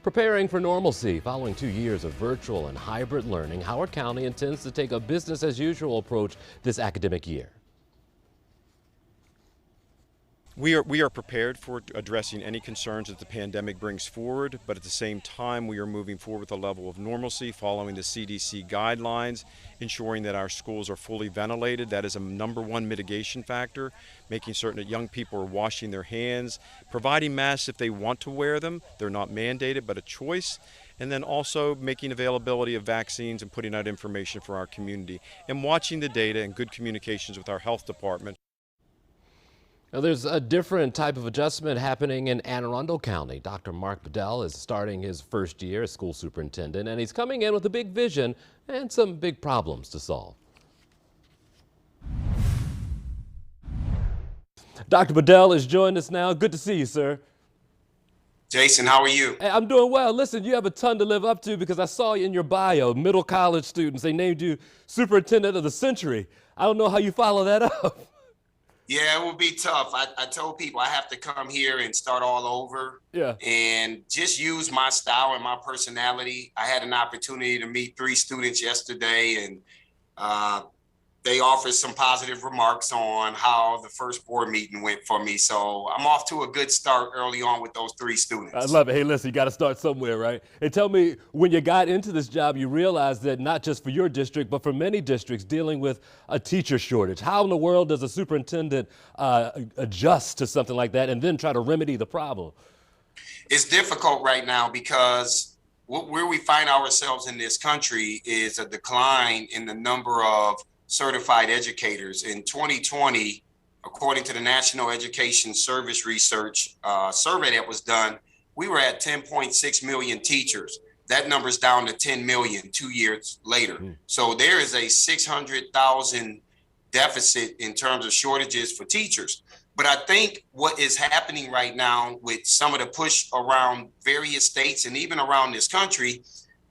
Preparing for normalcy following 2 years of virtual and hybrid learning, Howard County intends to take a business as usual approach this academic year. We are prepared for addressing any concerns that the pandemic brings forward, but at the same time we are moving forward with a level of normalcy following the CDC guidelines, ensuring that our schools are fully ventilated. That is a #1 mitigation factor, making certain that young people are washing their hands, providing masks if they want to wear them. They're not mandated, but a choice. And then also making availability of vaccines and putting out information for our community and watching the data and good communications with our health department. Now, there's a different type of adjustment happening in Anne Arundel County. Dr. Mark Bedell is starting his first year as school superintendent, and he's coming in with a big vision and some big problems to solve. Dr. Bedell is joining us now. Good to see you, sir. Jason, how are you? Hey, I'm doing well. Listen, you have a ton to live up to because I saw you in your bio, middle college students. They named you superintendent of the century. I don't know how you follow that up. Yeah, it will be tough. I told people I have to come here and start all over. Yeah. And just use my style and my personality. I had an opportunity to meet 3 students yesterday, and they offered some positive remarks on how the first board meeting went for me. So I'm off to a good start early on with those 3 students. I love it. Hey, listen, you got to start somewhere, right? And tell me, when you got into this job, you realized that not just for your district, but for many districts dealing with a teacher shortage. How in the world does a superintendent adjust to something like that and then try to remedy the problem? It's difficult right now because where we find ourselves in this country is a decline in the number of certified educators. In 2020, according to the National Education Service Research survey that was done, we were at 10.6 million teachers. That number's down to 10 million 2 years later. So there is a 600,000 deficit in terms of shortages for teachers. But I think what is happening right now with some of the push around various states and even around this country,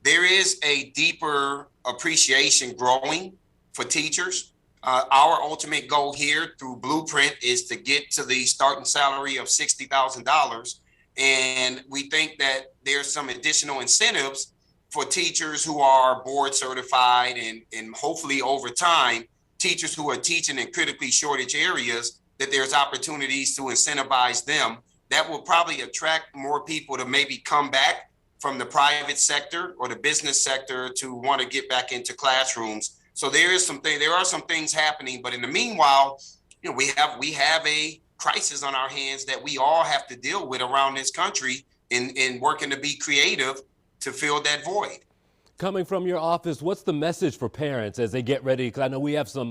there is a deeper appreciation growing for teachers. Our ultimate goal here through Blueprint is to get to the starting salary of $60,000. And we think that there's some additional incentives for teachers who are board certified and hopefully over time, teachers who are teaching in critically shortage areas, that there's opportunities to incentivize them. That will probably attract more people to maybe come back from the private sector or the business sector to want to get back into classrooms. So there are some things happening, but in the meanwhile, you know, we have a crisis on our hands that we all have to deal with around this country in working to be creative to fill that void. Coming from your office, what's the message for parents as they get ready? Because I know we have some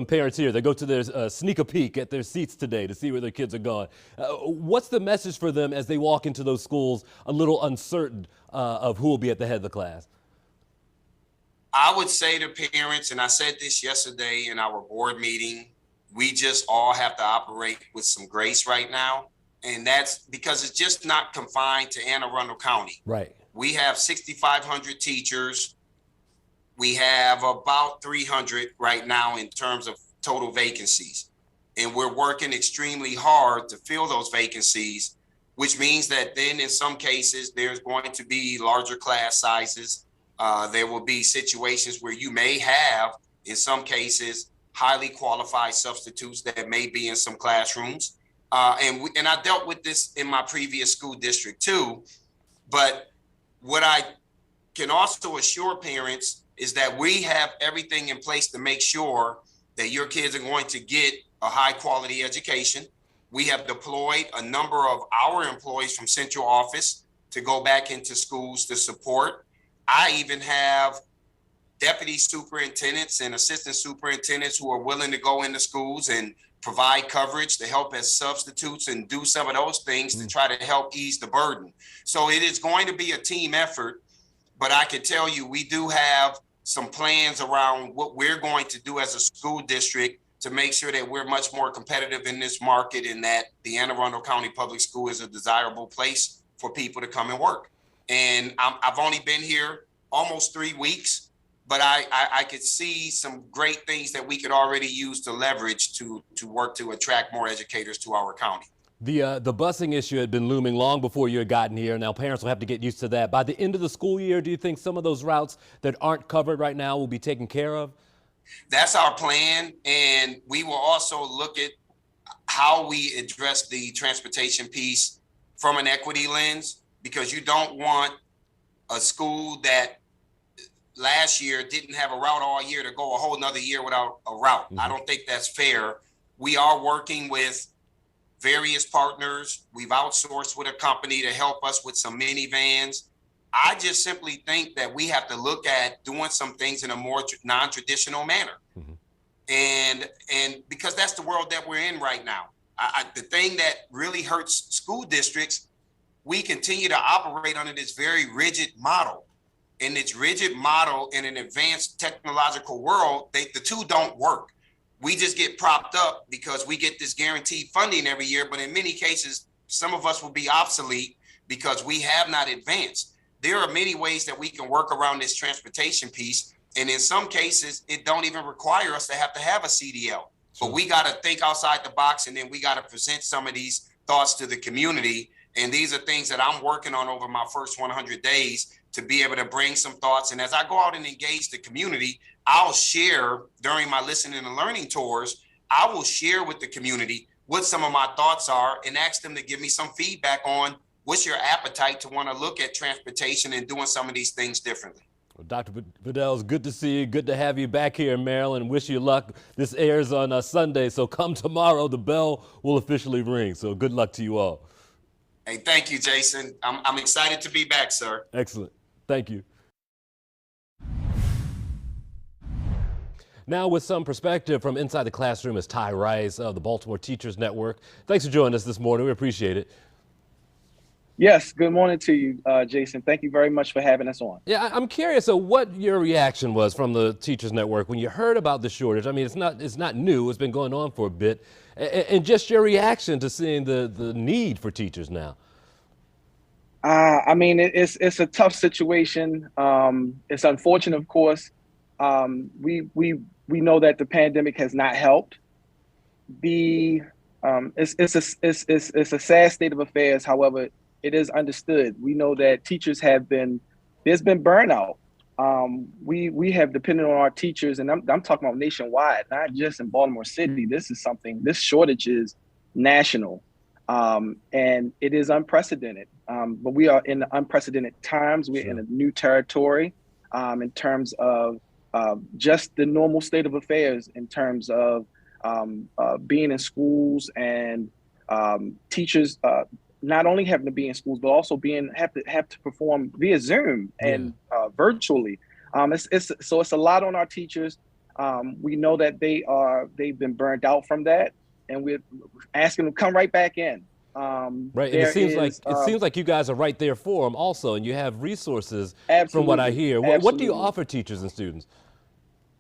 parents here. They go to their sneak a peek at their seats today to see where their kids are going. What's the message for them as they walk into those schools a little uncertain of who will be at the head of the class? I would say to parents, and I said this yesterday in our board meeting, we just all have to operate with some grace right now. And that's because it's just not confined to Anne Arundel County. Right. We have 6,500 teachers. We have about 300 right now in terms of total vacancies. And we're working extremely hard to fill those vacancies, which means that then in some cases, there's going to be larger class sizes. There will be situations where you may have, in some cases, highly qualified substitutes that may be in some classrooms. And I dealt with this in my previous school district too. But what I can also assure parents is that we have everything in place to make sure that your kids are going to get a high quality education. We have deployed a number of our employees from central office to go back into schools to support. I even have deputy superintendents and assistant superintendents who are willing to go into schools and provide coverage to help as substitutes and do some of those things to try to help ease the burden. So it is going to be a team effort, but I can tell you, we do have some plans around what we're going to do as a school district to make sure that we're much more competitive in this market and that the Anne Arundel County Public School is a desirable place for people to come and work. And I've only been here almost 3 weeks, but I could see some great things that we could already use to leverage to work to attract more educators to our county. The busing issue had been looming long before you had gotten here. Now parents will have to get used to that. By the end of the school year, do you think some of those routes that aren't covered right now will be taken care of? That's our plan. And we will also look at how we address the transportation piece from an equity lens, because you don't want a school that last year didn't have a route all year to go a whole nother year without a route. I don't think that's fair. We are working with various partners. We've outsourced with a company to help us with some minivans. I just simply think that we have to look at doing some things in a more non-traditional manner. And because that's the world that we're in right now. The thing that really hurts school districts, we continue to operate under this very rigid model. In its rigid model in an advanced technological world, the two don't work. We just get propped up because we get this guaranteed funding every year, but in many cases, some of us will be obsolete because we have not advanced. There are many ways that we can work around this transportation piece. And in some cases, it don't even require us to have a CDL. But we got to think outside the box, and then we got to present some of these thoughts to the community. And these are things that I'm working on over my first 100 days to be able to bring some thoughts. And as I go out and engage the community, I'll share during my listening and learning tours, I will share with the community what some of my thoughts are and ask them to give me some feedback on what's your appetite to want to look at transportation and doing some of these things differently. Well, Dr. Bedell, it's good to see you. Good to have you back here in Maryland. Wish you luck. This airs on Sunday, so come tomorrow, the bell will officially ring. So good luck to you all. Hey, thank you, Jason. I'm excited to be back, sir. Excellent. Thank you. Now with some perspective from inside the classroom is Ty Rice of the Baltimore Teachers Network. Thanks for joining us this morning. We appreciate it. Yes, good morning to you, Jason. Thank you very much for having us on. Yeah, I'm curious what your reaction was from the Teachers Network when you heard about the shortage. I mean, it's not new. It's been going on for a bit. And just your reaction to seeing the need for teachers now. I mean, it's a tough situation. It's unfortunate, of course. We know that the pandemic has not helped. It's a sad state of affairs. However, it is understood. We know that teachers there's been burnout. We have depended on our teachers, and I'm talking about nationwide, not just in Baltimore City. This shortage is national, and it is unprecedented. But we are in unprecedented times. We're in a new territory in terms of just the normal state of affairs, in terms of being in schools and teachers not only having to be in schools, but also have to perform via Zoom and virtually. It's a lot on our teachers. We know that they've been burned out from that, and we're asking them to come right back in. Right, and it seems like you guys are right there for them also, and you have resources. Absolutely, from what I hear. What do you offer teachers and students?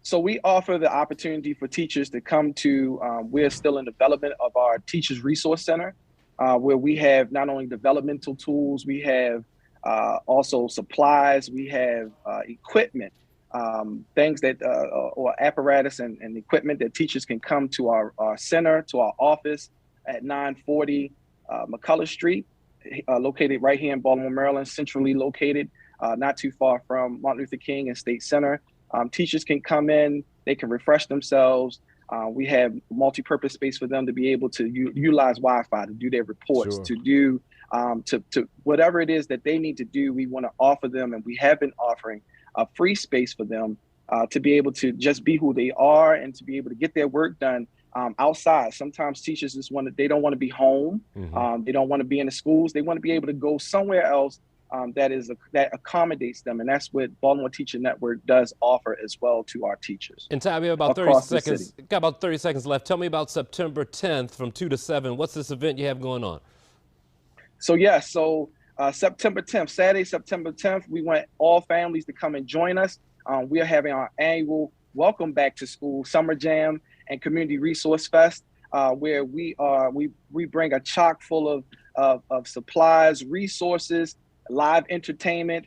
So we offer the opportunity for teachers to come to, we're still in development of our Teachers Resource Center, where we have not only developmental tools, we have also supplies, we have equipment, things that, or apparatus and equipment that teachers can come to our center, to our office at 940 McCullough Street, located right here in Baltimore, Maryland, centrally located, not too far from Martin Luther King and State Center. Teachers can come in, they can refresh themselves. We have multi-purpose space for them to be able to utilize Wi-Fi to do their reports, to do to whatever it is that they need to do. We want to offer them, and we have been offering a free space for them to be able to just be who they are and to be able to get their work done outside. Sometimes teachers they don't want to be home. They don't want to be in the schools. They want to be able to go somewhere else that accommodates them, and that's what Baltimore Teacher Network does offer as well to our teachers. And Ty, we have about 30 seconds. Got about 30 seconds left. Tell me about September 10th from 2 to 7. What's this event you have going on? So September 10th, Saturday, September 10th, we want all families to come and join us. We are having our annual Welcome Back to School Summer Jam and Community Resource Fest, where we bring a chock full of supplies, resources, live entertainment.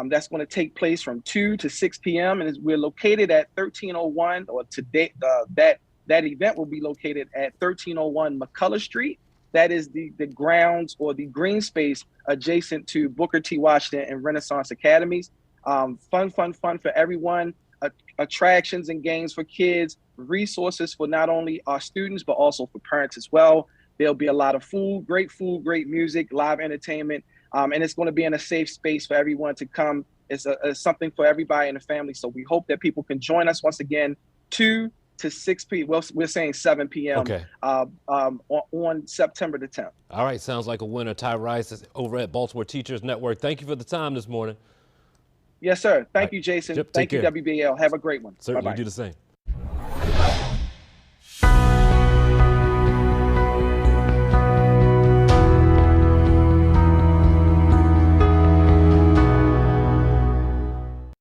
That's going to take place from 2 to 6 p.m. and we're located at 1301, or today that event will be located at 1301 McCullough Street. That is the grounds or the green space adjacent to Booker T. Washington and Renaissance Academies. Fun for everyone. Attractions and games for kids, resources for not only our students, but also for parents as well. There'll be a lot of food, great music, live entertainment, and it's going to be in a safe space for everyone to come. It's something for everybody in the family. So we hope that people can join us once again, 2 to 6 p.m. Well, we're saying 7 p.m. Okay. On September the 10th. All right, sounds like a winner. Ty Rice is over at Baltimore Teachers Network. Thank you for the time this morning. Yes, sir. Thank you, Jason. Chip, Thank take you, care. WBL. Have a great one. Certainly Bye-bye. do the same.